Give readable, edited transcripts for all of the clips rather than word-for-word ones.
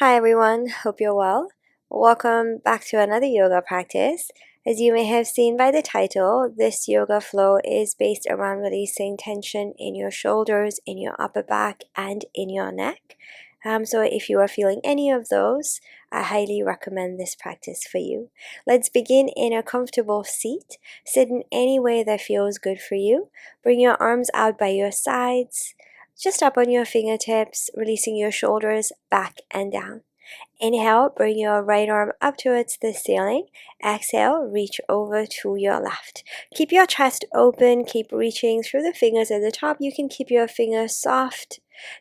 Hi everyone, hope you're well. Welcome back to another yoga practice. As you may have seen by the title, this yoga flow is based around releasing tension in your shoulders, in your upper back, and in your neck. So if you are feeling any of those, I highly recommend this practice for you. Let's begin in a comfortable seat. Sit in any way that feels good for you. Bring your arms out by your sides, just up on your fingertips, releasing your shoulders back and down. Inhale, bring your right arm up towards the ceiling. Exhale, reach over to your left. Keep your chest open, keep reaching through the fingers at the top. You can keep your fingers soft.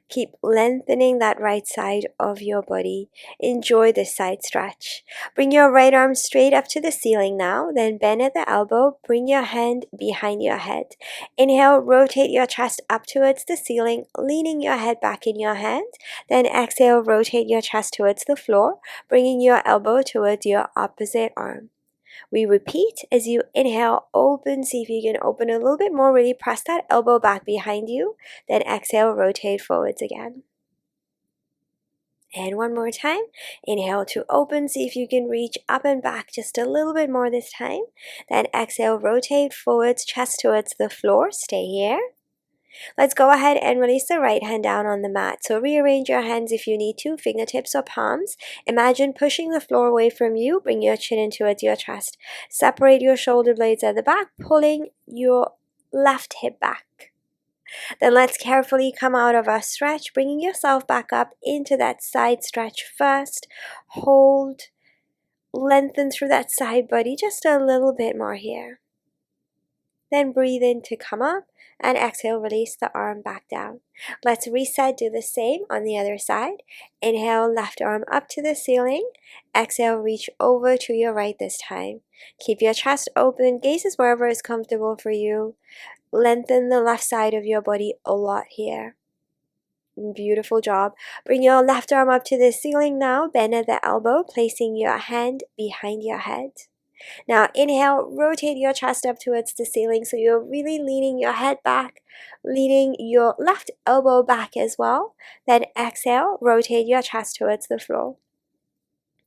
Keep lengthening that right side of your body. Enjoy this side stretch. Bring your right arm straight up to the ceiling now. Then bend at the elbow. Bring your hand behind your head. Inhale, rotate your chest up towards the ceiling, leaning your head back in your hand. Then exhale, rotate your chest towards the floor, bringing your elbow towards your opposite arm. We repeat as you inhale, open, see if you can open a little bit more, really press that elbow back behind you. Then exhale, rotate forwards again. And one more time, inhale to open, see if you can reach up and back just a little bit more this time. Then exhale, rotate forwards, chest towards the floor, stay here. Let's go ahead and release the right hand down on the mat. So rearrange your hands if you need to, fingertips or palms. Imagine pushing the floor away from you. Bring your chin in towards your chest. Separate your shoulder blades at the back, pulling your left hip back. Then let's carefully come out of our stretch, bringing yourself back up into that side stretch first. Hold, lengthen through that side body just a little bit more here. Then breathe in to come up and exhale, release the arm back down. Let's reset, do the same on the other side. Inhale, left arm up to the ceiling. Exhale, reach over to your right this time. Keep your chest open, gaze is wherever is comfortable for you. Lengthen the left side of your body a lot here. Beautiful job. Bring your left arm up to the ceiling now. Bend at the elbow, placing your hand behind your head. Now inhale, rotate your chest up towards the ceiling so you're really leaning your head back, leaning your left elbow back as well. Then exhale, rotate your chest towards the floor.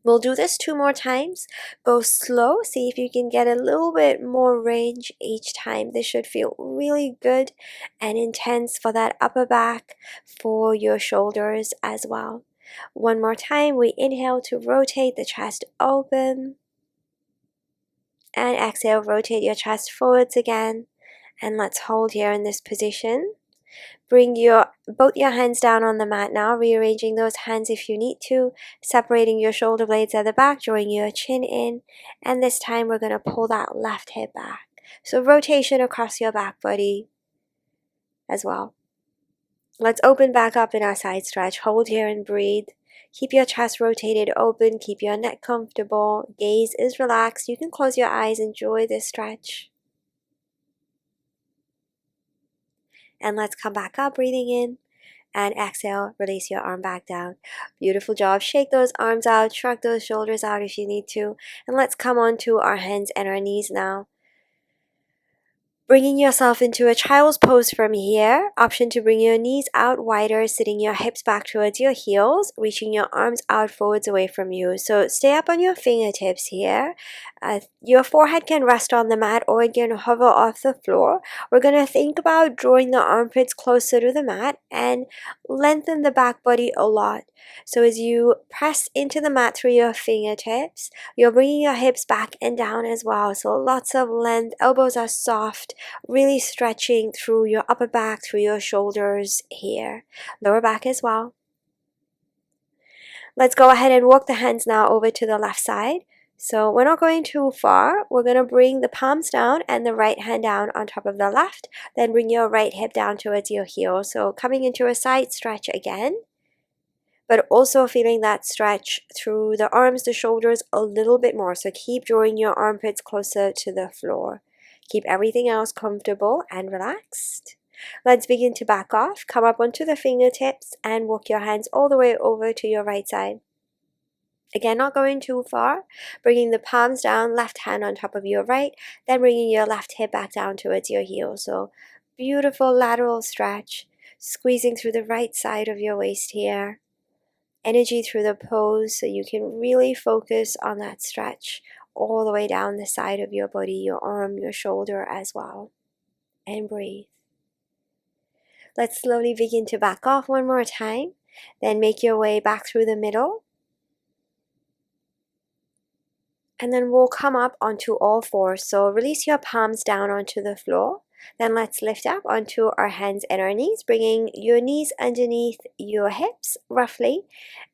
We'll do this 2 more times. Go slow, see if you can get a little bit more range each time. This should feel really good and intense for that upper back, for your shoulders as well. One more time, we inhale to rotate the chest open. And exhale, rotate your chest forwards again. And let's hold here in this position. Bring both your hands down on the mat now, rearranging those hands if you need to, separating your shoulder blades at the back, drawing your chin in, and this time we're going to pull that left hip back. So rotation across your back body as well. Let's open back up in our side stretch. Hold here and breathe. Keep your chest rotated open, keep your neck comfortable, gaze is relaxed. You can close your eyes, enjoy this stretch. And let's come back up, breathing in, and exhale, release your arm back down. Beautiful job. Shake those arms out, shrug those shoulders out if you need to. And let's come on to our hands and our knees now. Bringing yourself into a child's pose from here. Option to bring your knees out wider, sitting your hips back towards your heels, reaching your arms out forwards away from you. So stay up on your fingertips here. Your forehead can rest on the mat or it can hover off the floor. We're going to think about drawing the armpits closer to the mat and lengthen the back body a lot. So as you press into the mat through your fingertips, you're bringing your hips back and down as well. So lots of length, elbows are soft, really stretching through your upper back, through your shoulders here. Lower back as well. Let's go ahead and walk the hands now over to the left side. So we're not going too far. We're going to bring the palms down and the right hand down on top of the left. Then bring your right hip down towards your heel. So coming into a side stretch again, but also feeling that stretch through the arms, the shoulders a little bit more. So keep drawing your armpits closer to the floor. Keep everything else comfortable and relaxed. Let's begin to back off. Come up onto the fingertips and walk your hands all the way over to your right side. Again, not going too far. Bringing the palms down, left hand on top of your right, then bringing your left hip back down towards your heel. So beautiful lateral stretch, squeezing through the right side of your waist here. energy through the pose so you can really focus on that stretch all the way down the side of your body, your arm, your shoulder as well. And breathe. Let's slowly begin to back off one more time. Then make your way back through the middle. And then we'll come up onto all fours. So release your palms down onto the floor. Then let's lift up onto our hands and our knees, bringing your knees underneath your hips roughly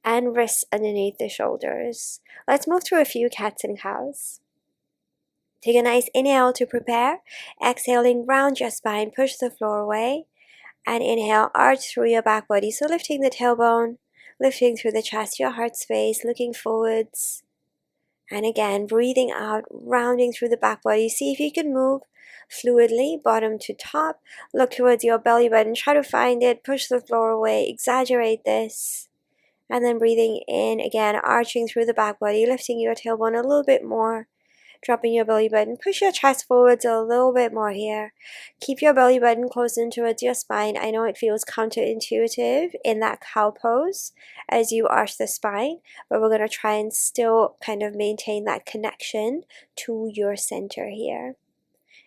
and wrists underneath the shoulders. Let's move through a few cats and cows. Take a nice inhale to prepare. Exhaling, round your spine, push the floor away. And inhale, arch through your back body. So lifting the tailbone, lifting through the chest, your heart space, looking forwards. And again, breathing out, rounding through the back body. See if you can move fluidly, bottom to top. Look towards your belly button. Try to find it. Push the floor away. Exaggerate this. And then breathing in, again, arching through the back body, lifting your tailbone a little bit more. Dropping your belly button. Push your chest forwards a little bit more here. Keep your belly button close in towards your spine. I know it feels counterintuitive in that cow pose as you arch the spine, but we're going to try and still kind of maintain that connection to your center here.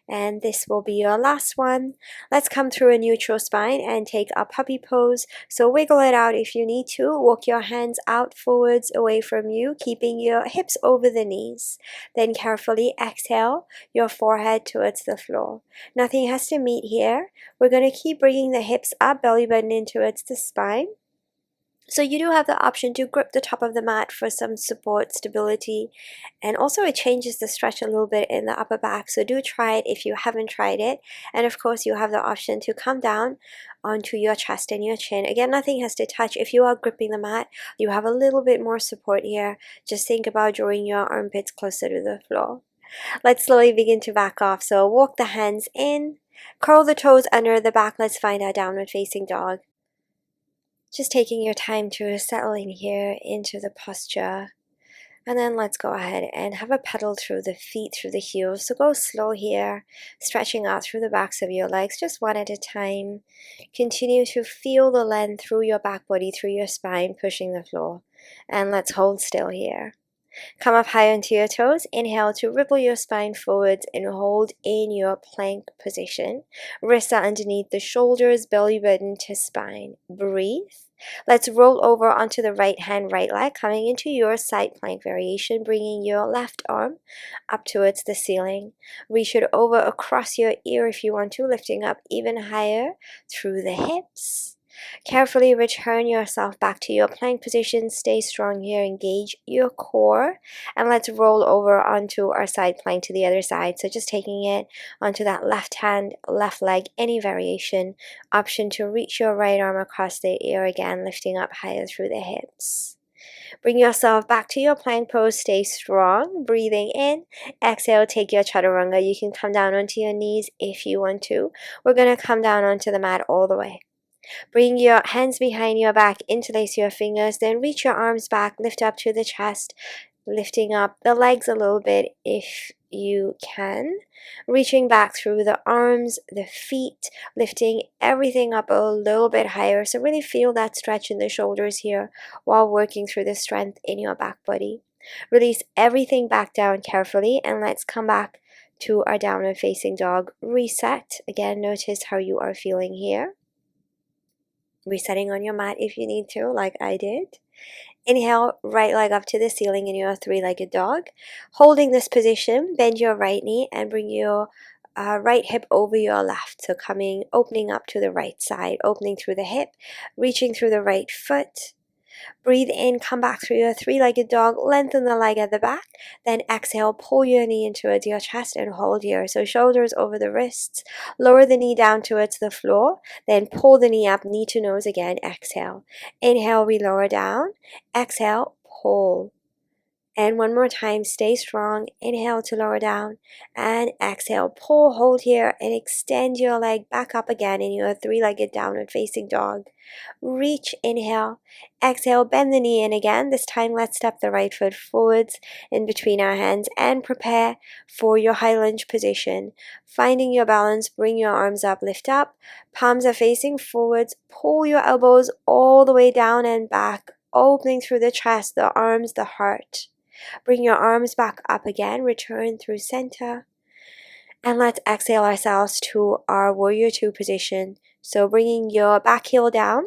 And this will be your last one. Let's come through a neutral spine and take a puppy pose. So wiggle it out if you need to. Walk your hands out forwards away from you, keeping your hips over the knees. Then carefully exhale your forehead towards the floor. Nothing has to meet here. We're going to keep bringing the hips up, belly button in towards the spine. So you do have the option to grip the top of the mat for some support, stability, and also it changes the stretch a little bit in the upper back. So do try it if you haven't tried it. And of course you have the option to come down onto your chest and your chin. Again, nothing has to touch. If you are gripping the mat, you have a little bit more support here. Just think about drawing your armpits closer to the floor. Let's slowly begin to back off. So walk the hands in, curl the toes under the back. Let's find our downward facing dog. Just taking your time to settle in here into the posture. And then let's go ahead and have a pedal through the feet, through the heels. So go slow here, stretching out through the backs of your legs, just one at a time. Continue to feel the length through your back body, through your spine, pushing the floor. And let's hold still here. Come up high onto your toes. Inhale to ripple your spine forwards and hold in your plank position. Wrists are underneath the shoulders, belly button to spine. Breathe. Let's roll over onto the right hand, right leg, coming into your side plank variation, bringing your left arm up towards the ceiling. Reach it over across your ear if you want to, lifting up even higher through the hips. Carefully return yourself back to your plank position. Stay strong here. Engage your core. And let's roll over onto our side plank to the other side. So just taking it onto that left hand, left leg, any variation. Option to reach your right arm across the ear again, lifting up higher through the hips. Bring yourself back to your plank pose. Stay strong. Breathing in. Exhale, take your chaturanga. You can come down onto your knees if you want to. We're going to come down onto the mat all the way. Bring your hands behind your back, interlace your fingers, then reach your arms back, lift up to the chest, lifting up the legs a little bit if you can. Reaching back through the arms, the feet, lifting everything up a little bit higher. So really feel that stretch in the shoulders here while working through the strength in your back body. Release everything back down carefully and let's come back to our downward facing dog. Reset. Again, notice how you are feeling here. Resetting on your mat if you need to, like I did. Inhale, right leg up to the ceiling in your three-legged dog. Holding this position, bend your right knee and bring your right hip over your left. So opening up to the right side, opening through the hip, reaching through the right foot. Breathe in, come back through your three-legged dog, lengthen the leg at the back, then exhale, pull your knee in towards your chest and hold here. So shoulders over the wrists, lower the knee down towards the floor, then pull the knee up, knee to nose again, exhale. Inhale, we lower down, exhale, pull. And one more time, stay strong. Inhale to lower down and exhale. Pull, hold here and extend your leg back up again in your three-legged downward facing dog. Reach, inhale, exhale, bend the knee in again. This time, let's step the right foot forwards in between our hands and prepare for your high lunge position. Finding your balance, bring your arms up, lift up. Palms are facing forwards. Pull your elbows all the way down and back. opening through the chest, the arms, the heart. Bring your arms back up again, return through center. And let's exhale ourselves to our warrior two position. So bringing your back heel down,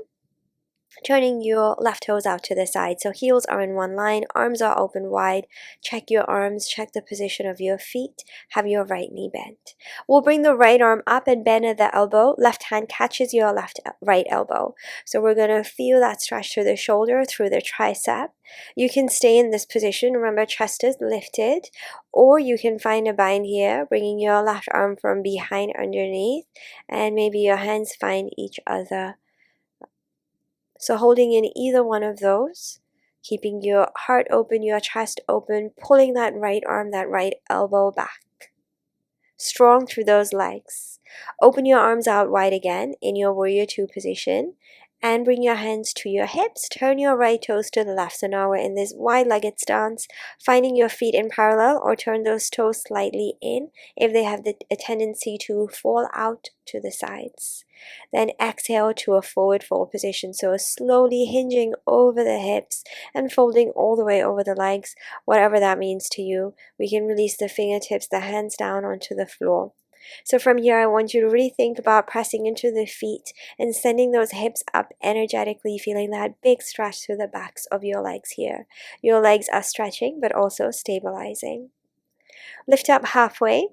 turning your left toes out to the side. So heels are in one line, arms are open wide. Check your arms, check the position of your feet. Have your right knee bent. We'll bring the right arm up and bend at the elbow. Left hand catches your right elbow. So we're going to feel that stretch through the shoulder, through the tricep. You can stay in this position. Remember, chest is lifted. Or you can find a bind here, bringing your left arm from behind underneath. And maybe your hands find each other. So holding in either one of those, keeping your heart open, your chest open, pulling that right arm, that right elbow back. Strong through those legs. Open your arms out wide again in your warrior two position. And bring your hands to your hips. Turn your right toes to the left. So now we're in this wide-legged stance, finding your feet in parallel, or turn those toes slightly in if they have a tendency to fall out to the sides. Then exhale to a forward fold position. So slowly hinging over the hips and folding all the way over the legs, whatever that means to you. We can release the fingertips, the hands down onto the floor. So from here, I want you to really think about pressing into the feet and sending those hips up energetically, feeling that big stretch through the backs of your legs here. Your legs are stretching, but also stabilizing. Lift up halfway.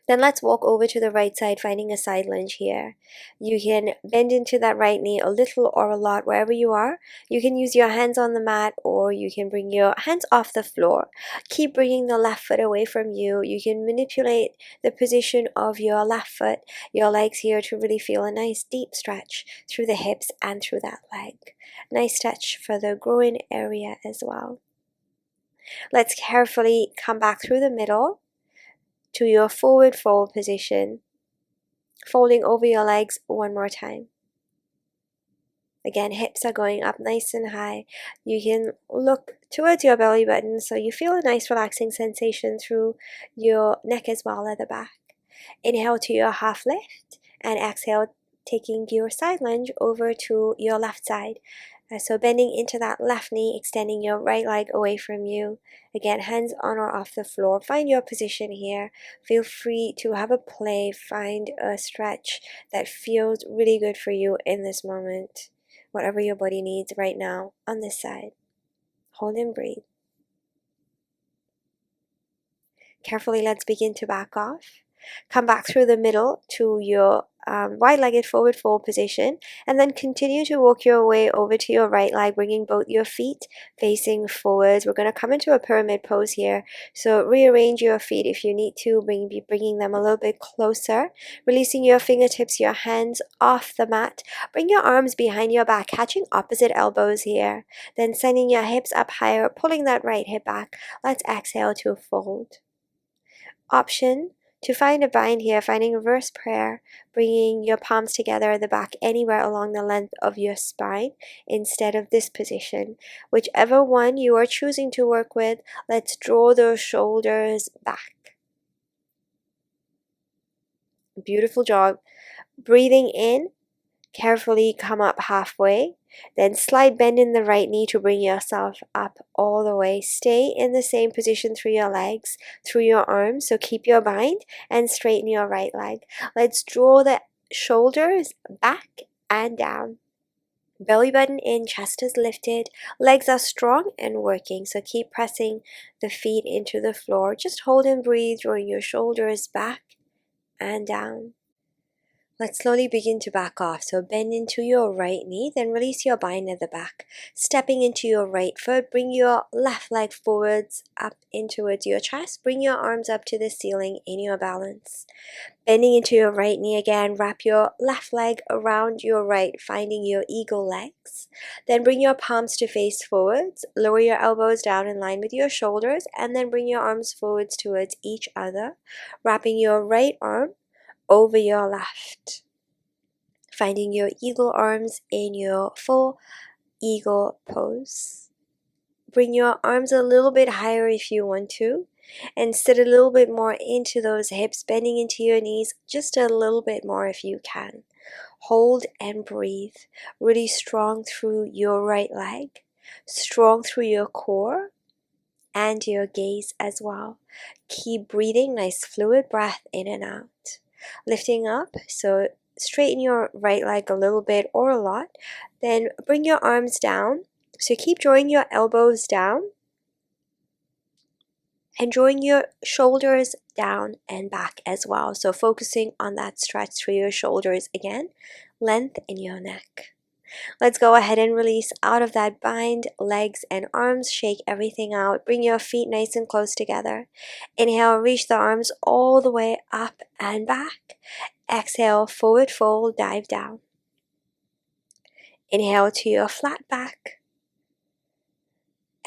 Then let's walk over to the right side, finding a side lunge here. You can bend into that right knee a little or a lot, wherever you are. You can use your hands on the mat, or you can bring your hands off the floor. Keep bringing the left foot away from you. You can manipulate the position of your left foot, your legs here, to really feel a nice deep stretch through the hips and through that leg. Nice stretch for the groin area as well. Let's carefully come back through the middle to your forward fold position, folding over your legs one more time. Again, hips are going up nice and high. You can look towards your belly button so you feel a nice relaxing sensation through your neck as well at the back. Inhale to your half lift and exhale, taking your side lunge over to your left side. So bending into that left knee, extending your right leg away from you. Again, hands on or off the floor. Find your position here. Feel free to have a play. Find a stretch that feels really good for you in this moment. Whatever your body needs right now on this side. Hold and breathe. Carefully, let's begin to back off. Come back through the middle to your wide-legged forward fold position, and then continue to walk your way over to your right leg, bringing both your feet facing forwards. We're going to come into a pyramid pose here, so rearrange your feet if you need to, bringing them a little bit closer, releasing your fingertips, your hands off the mat. Bring your arms behind your back, catching opposite elbows here, then sending your hips up higher, pulling that right hip back. Let's exhale to fold. Option to find a bind here, finding reverse prayer, bringing your palms together at the back, anywhere along the length of your spine instead of this position. Whichever one you are choosing to work with, let's draw those shoulders back. Beautiful job. Breathing in, carefully come up halfway, then slight bend in the right knee to bring yourself up all the way. Stay in the same position through your legs, through your arms, so keep your bind and straighten your right leg. Let's draw the shoulders back and down. Belly button in, chest is lifted, legs are strong and working, so keep pressing the feet into the floor. Just hold and breathe, drawing your shoulders back and down. Let's slowly begin to back off. So bend into your right knee, then release your bind at the back. Stepping into your right foot, bring your left leg forwards up in towards your chest. Bring your arms up to the ceiling in your balance. Bending into your right knee again, wrap your left leg around your right, finding your eagle legs. Then bring your palms to face forwards, lower your elbows down in line with your shoulders, and then bring your arms forwards towards each other, wrapping your right arm over your left, finding your eagle arms in your full eagle pose. Bring your arms a little bit higher if you want to, and sit a little bit more into those hips, bending into your knees just a little bit more if you can. Hold and breathe really strong through your right leg. strong through your core and your gaze as well. Keep breathing, nice fluid breath in and out. Lifting up, so straighten your right leg a little bit or a lot. Then bring your arms down. So keep drawing your elbows down and drawing your shoulders down and back as well. So focusing on that stretch through your shoulders again, length in your neck. Let's go ahead and release out of that bind, legs and arms, shake everything out. Bring your feet nice and close together. Inhale, reach the arms all the way up and back. Exhale, forward fold, dive down. Inhale to your flat back.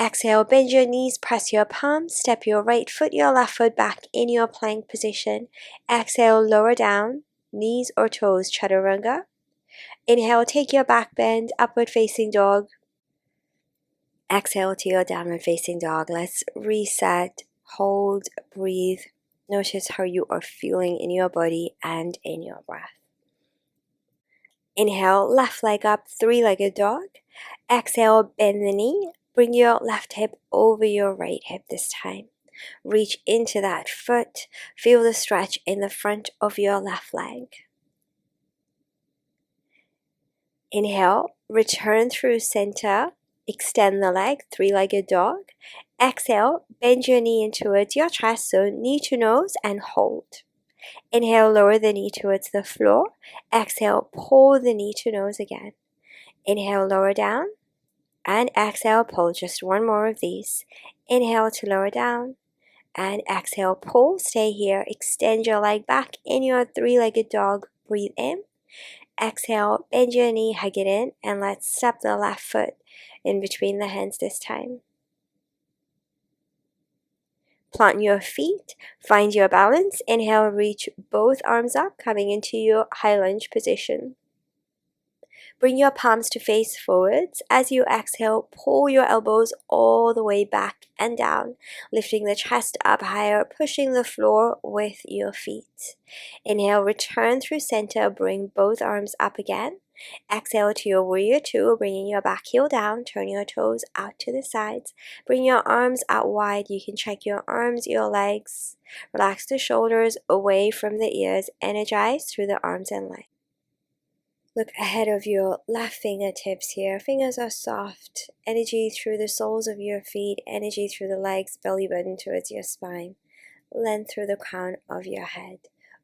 Exhale, bend your knees, press your palms, step your right foot, your left foot back in your plank position. Exhale, lower down, knees or toes, chaturanga. Inhale, take your back bend, upward facing dog. Exhale to your downward facing dog. Let's reset, hold, breathe. Notice how you are feeling in your body and in your breath. Inhale, left leg up, three-legged dog. Exhale, bend the knee. Bring your left hip over your right hip this time. Reach into that foot. Feel the stretch in the front of your left leg. Inhale, return through center. Extend the leg, three-legged dog. Exhale, bend your knee in towards your chest, so knee to nose and hold. Inhale, lower the knee towards the floor. Exhale, pull the knee to nose again. Inhale, lower down. And exhale, pull. Just one more of these. Inhale to lower down. And exhale, pull. Stay here. Extend your leg back in your three-legged dog. Breathe in. Exhale, bend your knee, hug it in. And let's step the left foot in between the hands this time. Plant your feet. Find your balance. Inhale, reach both arms up, coming into your high lunge position. Bring your palms to face forwards. As you exhale, pull your elbows all the way back and down, lifting the chest up higher, pushing the floor with your feet. Inhale, return through center, bring both arms up again. Exhale to your warrior two, bringing your back heel down, turn your toes out to the sides. Bring your arms out wide. You can check your arms, your legs. Relax the shoulders away from the ears. Energize through the arms and legs. Look ahead of your left fingertips here. Fingers are soft. Energy through the soles of your feet. Energy through the legs, belly button towards your spine. Length through the crown of your head.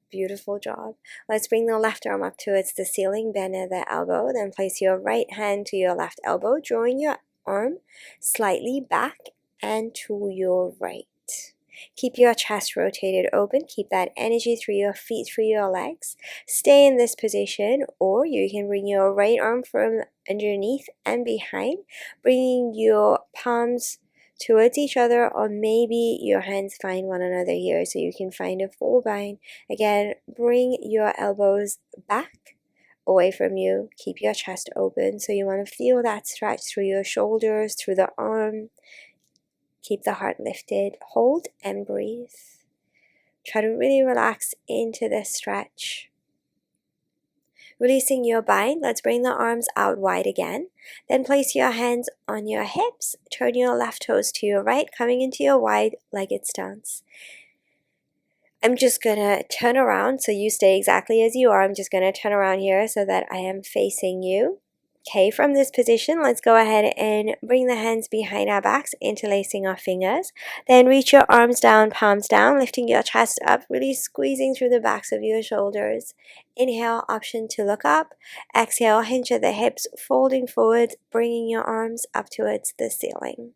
Beautiful job. Let's bring the left arm up towards the ceiling. Bend at the elbow. Then place your right hand to your left elbow, drawing your arm slightly back and to your right. Keep your chest rotated open. Keep that energy through your feet, through your legs. Stay in this position, or you can bring your right arm from underneath and behind, bringing your palms towards each other, or maybe your hands find one another here so you can find a full bind. Again, bring your elbows back away from you. Keep your chest open. So you want to feel that stretch through your shoulders, through the arm. Keep the heart lifted. Hold and breathe. Try to really relax into this stretch. Releasing your bind, let's bring the arms out wide again. Then place your hands on your hips. Turn your left toes to your right, coming into your wide-legged stance. I'm just going to turn around so you stay exactly as you are. I'm just going to turn around here so that I am facing you. Okay, from this position, let's go ahead and bring the hands behind our backs, interlacing our fingers. Then reach your arms down, palms down, lifting your chest up, really squeezing through the backs of your shoulders. Inhale, option to look up. Exhale, hinge at the hips, folding forward, bringing your arms up towards the ceiling.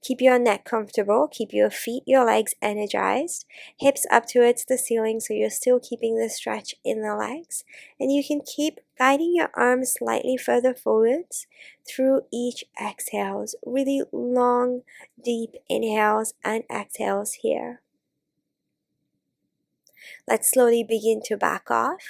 Keep your neck comfortable, keep your feet, your legs energized, hips up towards the ceiling so you're still keeping the stretch in the legs. And you can keep guiding your arms slightly further forwards through each exhales. Really long, deep inhales and exhales here. Let's slowly begin to back off.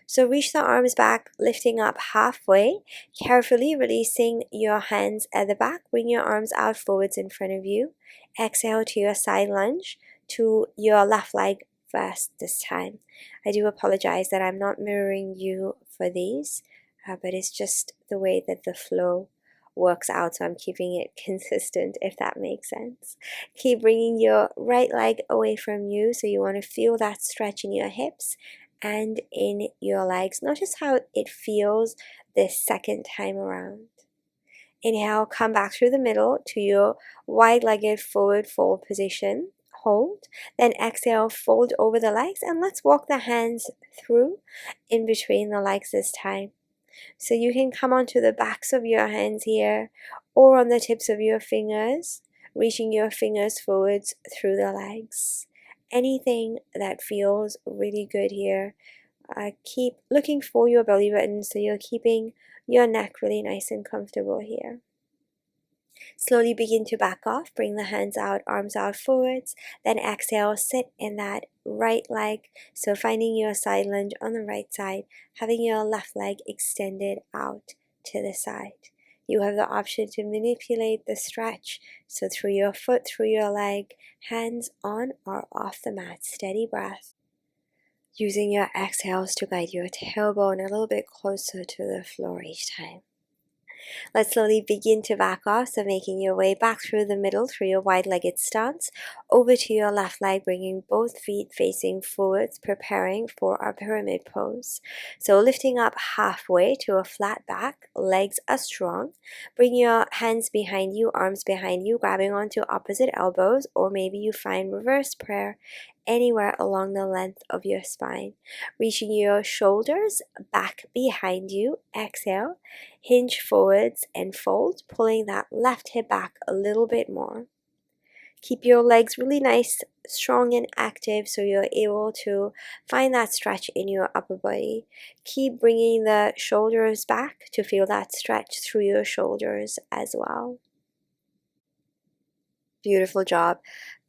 So reach the arms back, lifting up halfway, carefully releasing your hands at the back. Bring your arms out forwards in front of you. Exhale to your side lunge, to your left leg first this time. I do apologize that I'm not mirroring you for these, but it's just the way that the flow works out, so I'm keeping it consistent, if that makes sense. Keep bringing your right leg away from you, so you want to feel that stretch in your hips and in your legs. Notice how it feels this second time around. Inhale, come back through the middle to your wide-legged forward fold position. Hold. Then exhale, fold over the legs, and let's walk the hands through in between the legs this time. So you can come onto the backs of your hands here or on the tips of your fingers, reaching your fingers forwards through the legs. Anything that feels really good here. Keep looking for your belly button so you're keeping your neck really nice and comfortable here. Slowly begin to back off, bring the hands out, arms out forwards, then exhale, sit in that right leg, so finding your side lunge on the right side, having your left leg extended out to the side. You have the option to manipulate the stretch, so through your foot, through your leg, hands on or off the mat, steady breath. Using your exhales to guide your tailbone a little bit closer to the floor each time. Let's slowly begin to back off, so making your way back through the middle through your wide-legged stance, over to your left leg, bringing both feet facing forwards, preparing for our pyramid pose. So lifting up halfway to a flat back, legs are strong. Bring your hands behind you, arms behind you, grabbing onto opposite elbows, or maybe you find reverse prayer anywhere along the length of your spine. Reaching your shoulders back behind you, exhale. Hinge forwards and fold, pulling that left hip back a little bit more. Keep your legs really nice, strong and active so you're able to find that stretch in your upper body. Keep bringing the shoulders back to feel that stretch through your shoulders as well. Beautiful job.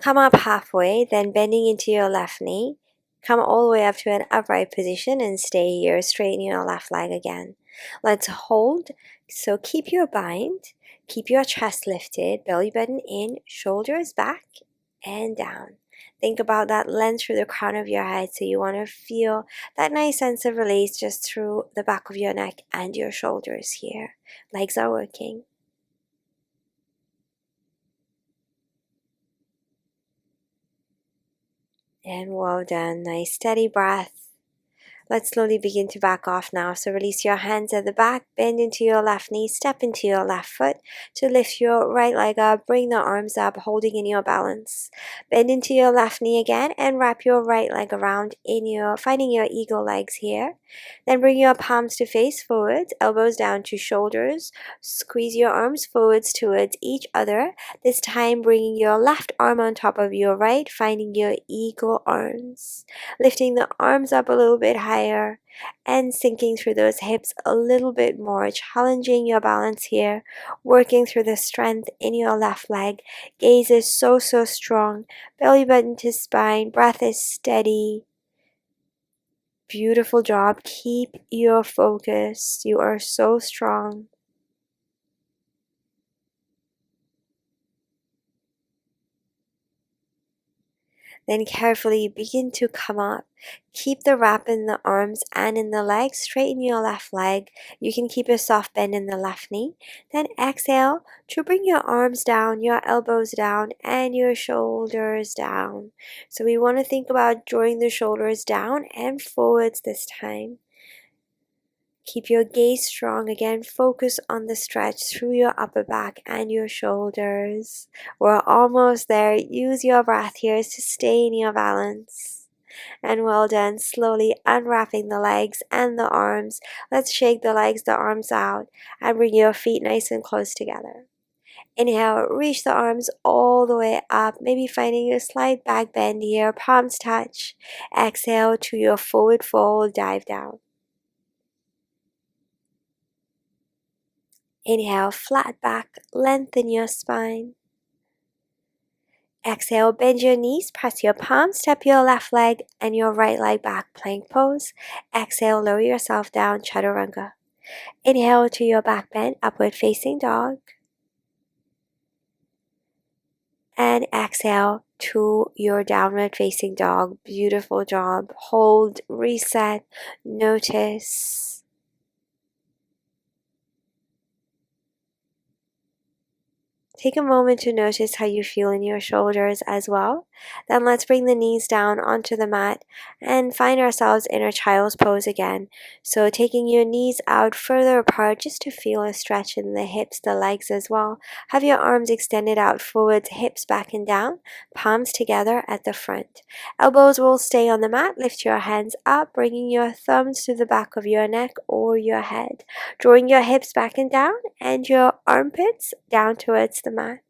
Come up halfway, then bending into your left knee. Come all the way up to an upright position and stay here. Straighten your left leg again. Let's hold. So keep your bind. Keep your chest lifted. Belly button in. Shoulders back and down. Think about that length through the crown of your head. So you want to feel that nice sense of release just through the back of your neck and your shoulders here. Legs are working. And well done. Nice steady breath. Let's slowly begin to back off now. So release your hands at the back, bend into your left knee, step into your left foot to lift your right leg up, bring the arms up, holding in your balance. Bend into your left knee again and wrap your right leg around finding your eagle legs here. Then bring your palms to face forwards, elbows down to shoulders. Squeeze your arms forwards towards each other. This time bringing your left arm on top of your right, finding your eagle arms. Lifting the arms up a little bit higher and sinking through those hips a little bit more, challenging your balance here, working through the strength in your left leg. Gaze is so strong, belly button to spine, breath is steady. Beautiful job. Keep your focus. You are so strong. Then carefully begin to come up. Keep the wrap in the arms and in the legs. Straighten your left leg. You can keep a soft bend in the left knee. Then exhale to bring your arms down, your elbows down, and your shoulders down. So we want to think about drawing the shoulders down and forwards this time. Keep your gaze strong again. Focus on the stretch through your upper back and your shoulders. We're almost there. Use your breath here to stay in your balance. And well done. Slowly unwrapping the legs and the arms. Let's shake the legs, the arms out, and bring your feet nice and close together. Inhale, reach the arms all the way up, maybe finding a slight back bend here, palms touch. Exhale to your forward fold, dive down. Inhale, flat back, lengthen your spine. Exhale, bend your knees, press your palms, step your left leg and your right leg back, plank pose. Exhale, lower yourself down, chaturanga. Inhale to your back bend, upward facing dog. And exhale to your downward facing dog. Beautiful job. Hold, reset, notice. Take a moment to notice how you feel in your shoulders as well. Then let's bring the knees down onto the mat and find ourselves in our child's pose again. So taking your knees out further apart just to feel a stretch in the hips, the legs as well. Have your arms extended out forwards, hips back and down, palms together at the front. Elbows will stay on the mat. Lift your hands up, bringing your thumbs to the back of your neck or your head. Drawing your hips back and down and your armpits down towards the mat.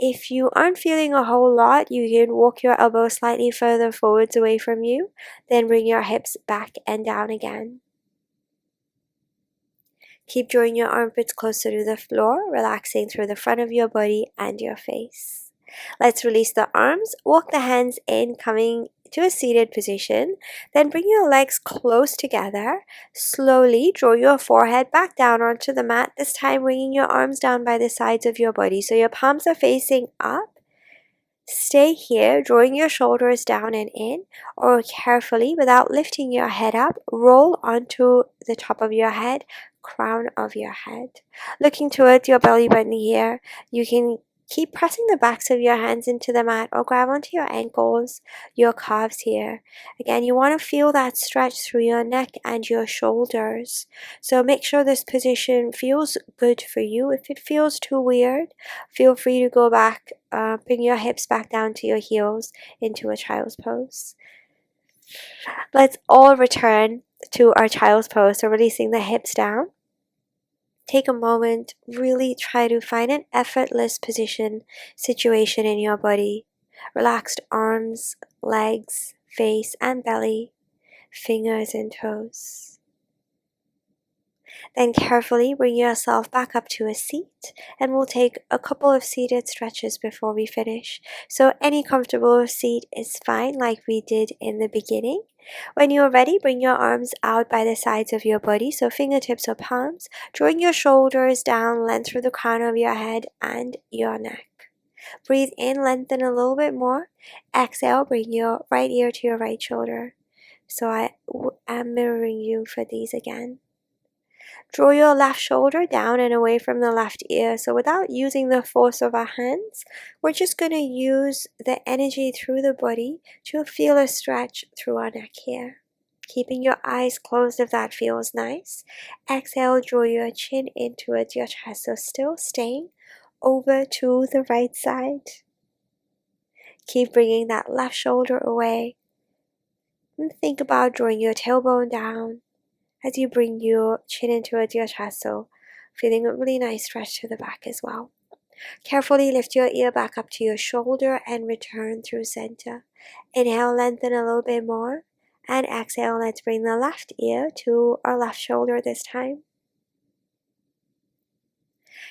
If you aren't feeling a whole lot, you can walk your elbows slightly further forwards away from you, then bring your hips back and down again. Keep drawing your armpits closer to the floor, relaxing through the front of your body and your face. Let's release the arms, walk the hands in, coming to a seated position. Then bring your legs close together. Slowly draw your forehead back down onto the mat, this time bringing your arms down by the sides of your body so your palms are facing up. Stay here, drawing your shoulders down and in, or carefully, without lifting your head up, roll onto the top of your head, crown of your head. Looking towards your belly button here, you can keep pressing the backs of your hands into the mat or grab onto your ankles, your calves here. Again, you want to feel that stretch through your neck and your shoulders. So make sure this position feels good for you. If it feels too weird, feel free to go back, bring your hips back down to your heels into a child's pose. Let's all return to our child's pose, so releasing the hips down. Take a moment, really try to find an effortless situation in your body. Relaxed arms, legs, face and belly, fingers and toes. Then carefully bring yourself back up to a seat, and we'll take a couple of seated stretches before we finish. So any comfortable seat is fine, like we did in the beginning. When you're ready, bring your arms out by the sides of your body, so fingertips or palms, drawing your shoulders down, length through the crown of your head and your neck. Breathe in, lengthen a little bit more. Exhale, bring your right ear to your right shoulder. So I am mirroring you for these again. Draw your left shoulder down and away from the left ear. So without using the force of our hands, we're just going to use the energy through the body to feel a stretch through our neck here. Keeping your eyes closed if that feels nice. Exhale, draw your chin in towards your chest. So still staying over to the right side. Keep bringing that left shoulder away. And think about drawing your tailbone down as you bring your chin in towards your chest, so feeling a really nice stretch to the back as well. Carefully lift your ear back up to your shoulder and return through center. Inhale, lengthen a little bit more, and exhale, let's bring the left ear to our left shoulder this time.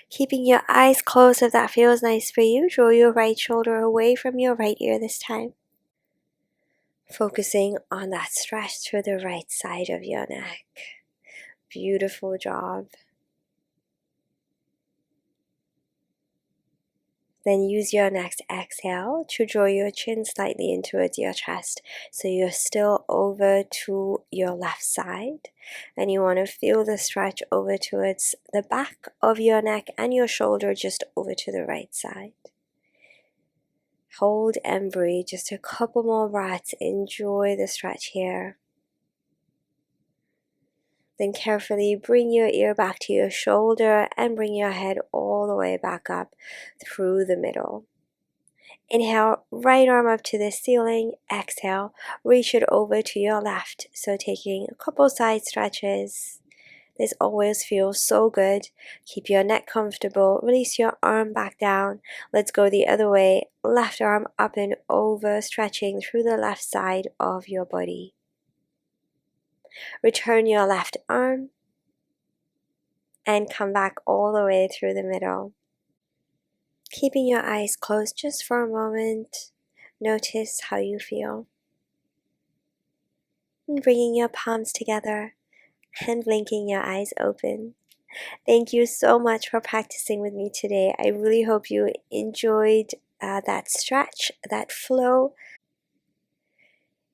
Keeping your eyes closed if that feels nice for you, draw your right shoulder away from your right ear this time. Focusing on that stretch through the right side of your neck. Beautiful job. Then use your next exhale to draw your chin slightly in towards your chest, so you're still over to your left side, and you want to feel the stretch over towards the back of your neck and your shoulder, just over to the right side. Hold and breathe, just a couple more breaths. Enjoy the stretch here. Then carefully bring your ear back to your shoulder and bring your head all the way back up through the middle. Inhale, right arm up to the ceiling. Exhale, reach it over to your left. So taking a couple side stretches. This always feels so good. Keep your neck comfortable. Release your arm back down. Let's go the other way. Left arm up and over, stretching through the left side of your body. Return your left arm and come back all the way through the middle. Keeping your eyes closed just for a moment. Notice how you feel. And bringing your palms together and blinking your eyes open. Thank you so much for practicing with me today. I really hope you enjoyed that stretch, that flow.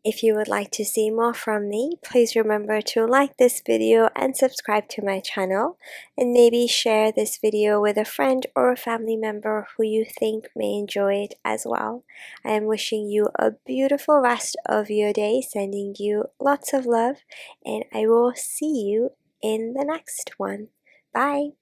If you would like to see more from me, please remember to like this video and subscribe to my channel, and maybe share this video with a friend or a family member who you think may enjoy it as well. I am wishing you a beautiful rest of your day, sending you lots of love, and I will see you in the next one. Bye!